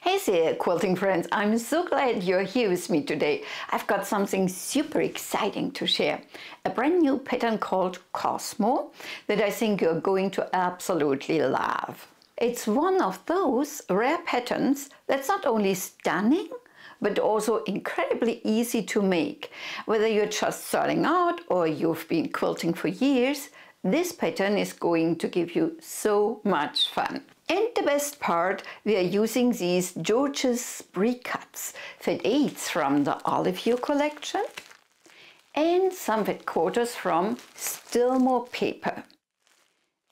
Hey there, quilting friends. I'm so glad you're here with me today. I've got something super exciting to share. A brand new pattern called COSMO that I think you're going to absolutely love. It's one of those rare patterns that's not only stunning, but also incredibly easy to make. Whether you're just starting out or you've been quilting for years, this pattern is going to give you so much fun. And the best part, we are using these gorgeous pre-cuts, Fat 8s from the Olive Hue collection and some fat quarters from Still More paper.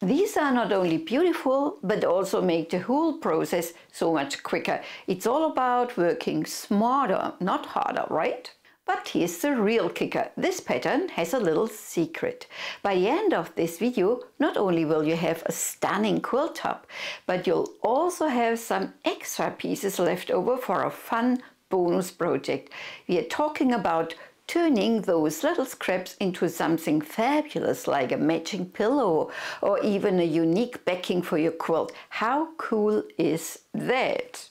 These are not only beautiful, but also make the whole process so much quicker. It's all about working smarter, not harder, right? But here's the real kicker. This pattern has a little secret. By the end of this video, not only will you have a stunning quilt top, but you'll also have some extra pieces left over for a fun bonus project. We are talking about turning those little scraps into something fabulous like a matching pillow or even a unique backing for your quilt. How cool is that?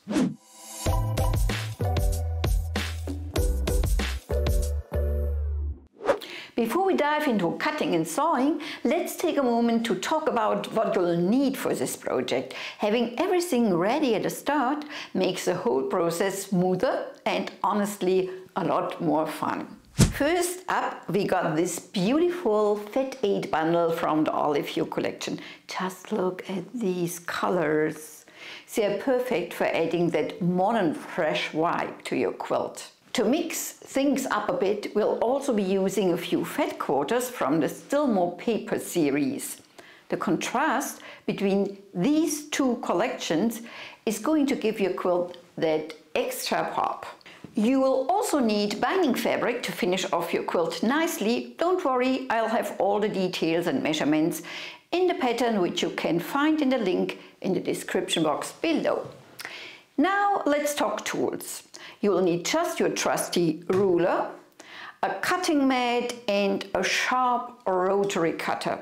Before we dive into cutting and sewing, let's take a moment to talk about what you'll need for this project. Having everything ready at the start makes the whole process smoother and honestly a lot more fun. First up, we got this beautiful Fat 8 bundle from the Olive Hue collection. Just look at these colors. They're perfect for adding that modern, fresh vibe to your quilt. To mix things up a bit, we'll also be using a few fat quarters from the Still More paper series. The contrast between these two collections is going to give your quilt that extra pop. You will also need binding fabric to finish off your quilt nicely. Don't worry, I'll have all the details and measurements in the pattern, which you can find in the link in the description box below. Now let's talk tools. You will need just your trusty ruler, a cutting mat and a sharp rotary cutter.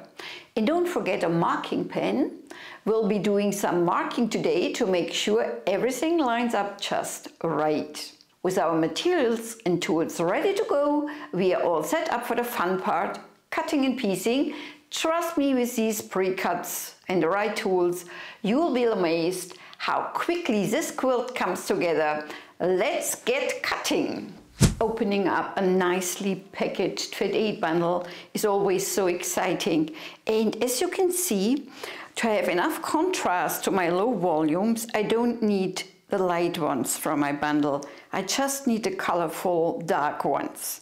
And don't forget a marking pen. We'll be doing some marking today to make sure everything lines up just right. With our materials and tools ready to go, we are all set up for the fun part, cutting and piecing. Trust me, with these pre-cuts and the right tools, you will be amazed how quickly this quilt comes together. Let's get cutting! Opening up a nicely packaged Fat 8 bundle is always so exciting. And as you can see, to have enough contrast to my low volumes, I don't need the light ones from my bundle. I just need the colorful dark ones.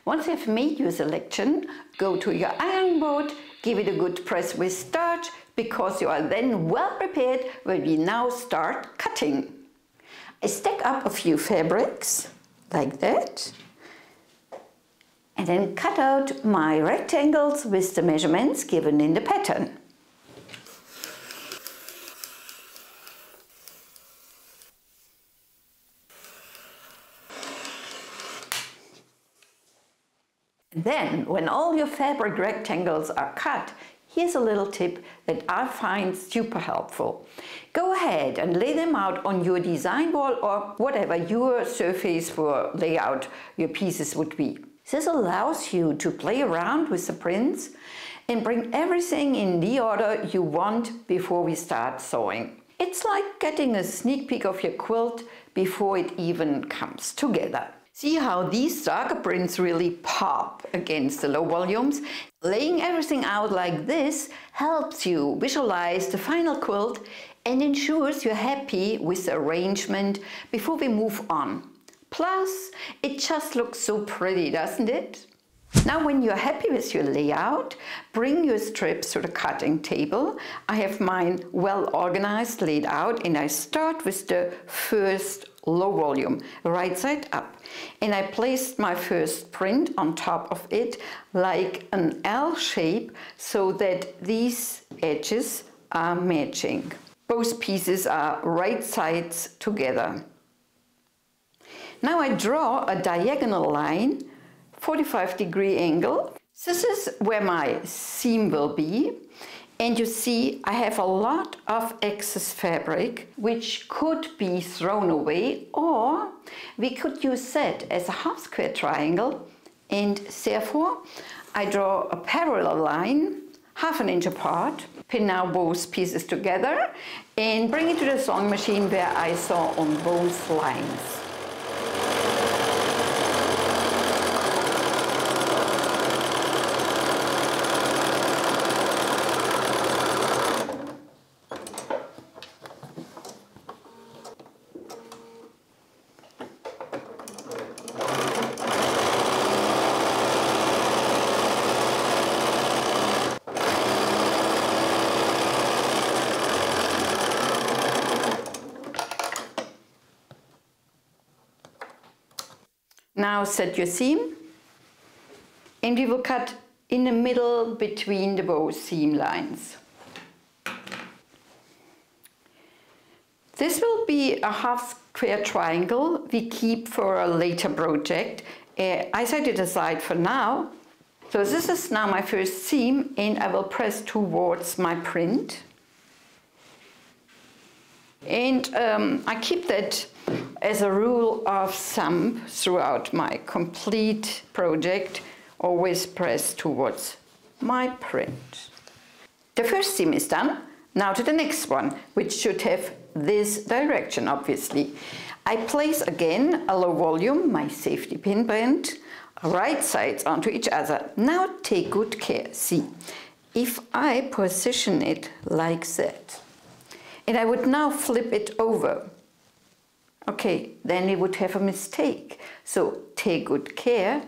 Once you've made your selection, go to your ironing board, give it a good press with starch, because you are then well prepared when we now start cutting. I stack up a few fabrics, like that, and then cut out my rectangles with the measurements given in the pattern. Then, when all your fabric rectangles are cut, here's a little tip that I find super helpful. Go ahead and lay them out on your design wall or whatever your surface for layout your pieces would be. This allows you to play around with the prints and bring everything in the order you want before we start sewing. It's like getting a sneak peek of your quilt before it even comes together. See how these darker prints really pop against the low volumes? Laying everything out like this helps you visualize the final quilt and ensures you're happy with the arrangement before we move on. Plus, it just looks so pretty, doesn't it? Now, when you're happy with your layout, bring your strips to the cutting table. I have mine well organized, laid out, and I start with the first low volume, right side up. And I placed my first print on top of it like an L shape so that these edges are matching. Both pieces are right sides together. Now I draw a diagonal line, 45-degree angle. This is where my seam will be. And you see, I have a lot of excess fabric which could be thrown away, or we could use that as a half square triangle, and therefore I draw a parallel line, half an inch apart, pin now both pieces together and bring it to the sewing machine where I sew on both lines. Now set your seam, and we will cut in the middle between the both seam lines. This will be a half square triangle we keep for a later project. I set it aside for now. So this is now my first seam, and I will press towards my print. And I keep that as a rule of thumb throughout my complete project, always press towards my print. The first seam is done. Now to the next one, which should have this direction, obviously. I place again a low volume, my safety pin band, right sides onto each other. Now take good care. See, if I position it like that, and I would now flip it over, okay, then we would have a mistake. So take good care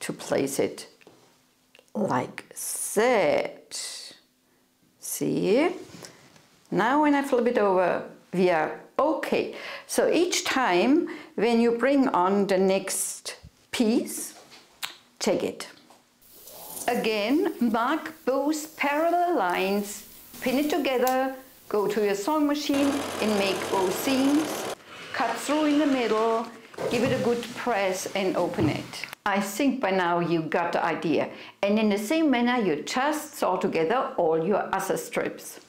to place it like that. See? Now when I flip it over, we are okay. So each time when you bring on the next piece, take it. Again, mark both parallel lines, pin it together, go to your sewing machine and make both seams, cut through in the middle, give it a good press and open it. I think by now you got the idea. And in the same manner you just sew together all your other strips.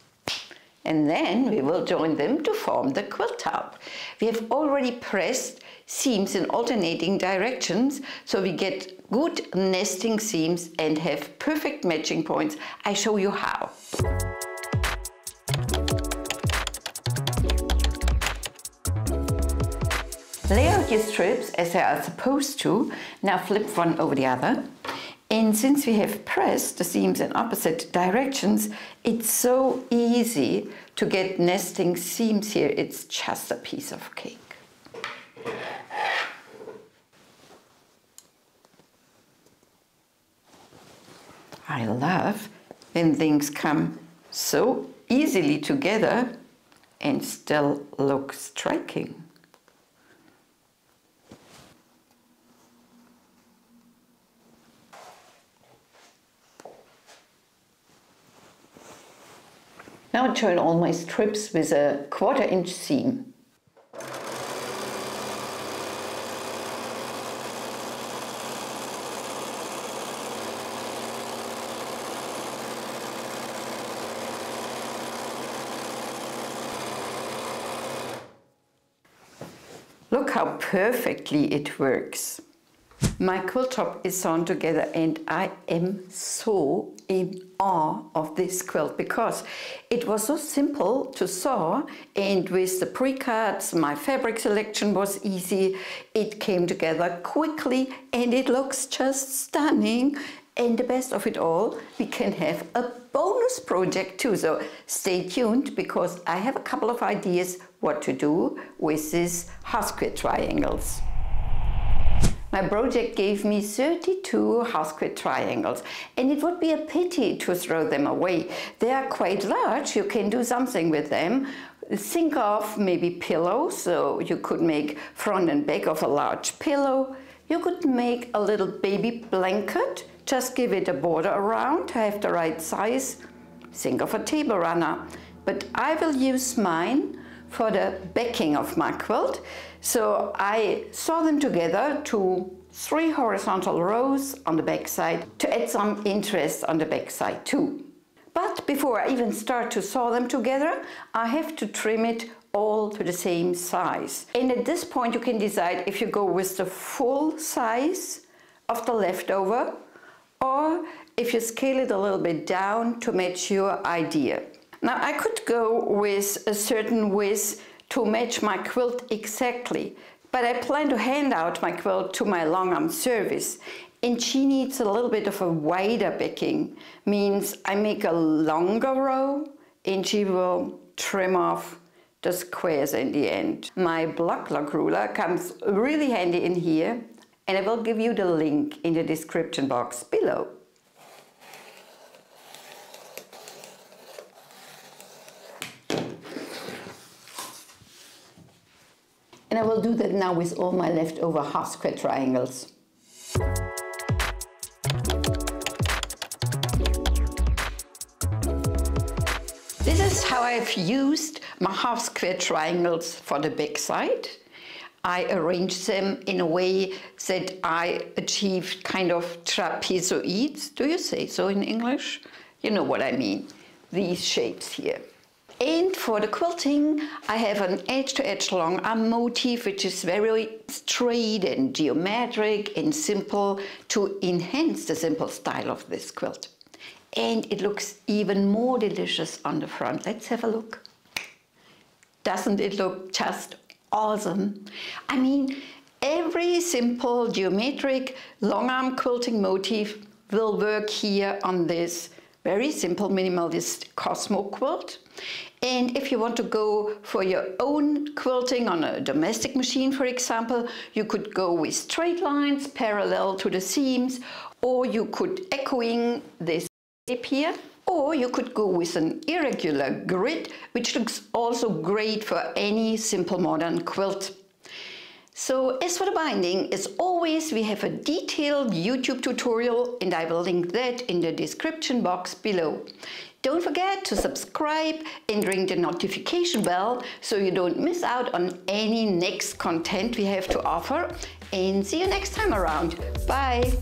And then we will join them to form the quilt top. We have already pressed seams in alternating directions, so we get good nesting seams and have perfect matching points. I show you how. Lay out your strips as they are supposed to. Now flip one over the other. And since we have pressed the seams in opposite directions, it's so easy to get nesting seams here. It's just a piece of cake. I love when things come so easily together and still look striking. Now I join all my strips with a 1/4 inch seam. Look how perfectly it works. My quilt top is sewn together and I am so in awe of this quilt because it was so simple to sew, and with the pre-cuts my fabric selection was easy. It came together quickly and it looks just stunning. And the best of it all, we can have a bonus project too. So stay tuned because I have a couple of ideas what to do with these half square triangles. My project gave me 32 half square triangles, and it would be a pity to throw them away. They are quite large, you can do something with them. Think of maybe pillows, so you could make front and back of a large pillow. You could make a little baby blanket, just give it a border around, have the right size. Think of a table runner. But I will use mine for the backing of my quilt. So I sew them together to 3 horizontal rows on the back side to add some interest on the back side too. But before I even start to sew them together, I have to trim it all to the same size. And at this point you can decide if you go with the full size of the leftover or if you scale it a little bit down to match your idea. Now I could go with a certain width to match my quilt exactly, but I plan to hand out my quilt to my long arm service, and she needs a little bit of a wider backing. Means I make a longer row and she will trim off the squares in the end. My block log ruler comes really handy in here, and I will give you the link in the description box below. And I will do that now with all my leftover half square triangles. This is how I've used my half square triangles for the back side. I arranged them in a way that I achieved kind of trapezoids. Do you say so in English? You know what I mean. These shapes here. And for the quilting, I have an edge-to-edge long arm motif, which is very straight and geometric and simple to enhance the simple style of this quilt. And it looks even more delicious on the front. Let's have a look. Doesn't it look just awesome? I mean, every simple geometric long arm quilting motif will work here on this very simple minimalist COSMO quilt. And if you want to go for your own quilting on a domestic machine, for example, you could go with straight lines parallel to the seams, or you could echoing this shape here, or you could go with an irregular grid, which looks also great for any simple modern quilt. So as for the binding, as always, we have a detailed YouTube tutorial, and I will link that in the description box below. Don't forget to subscribe and ring the notification bell so you don't miss out on any next content we have to offer. And see you next time around. Bye!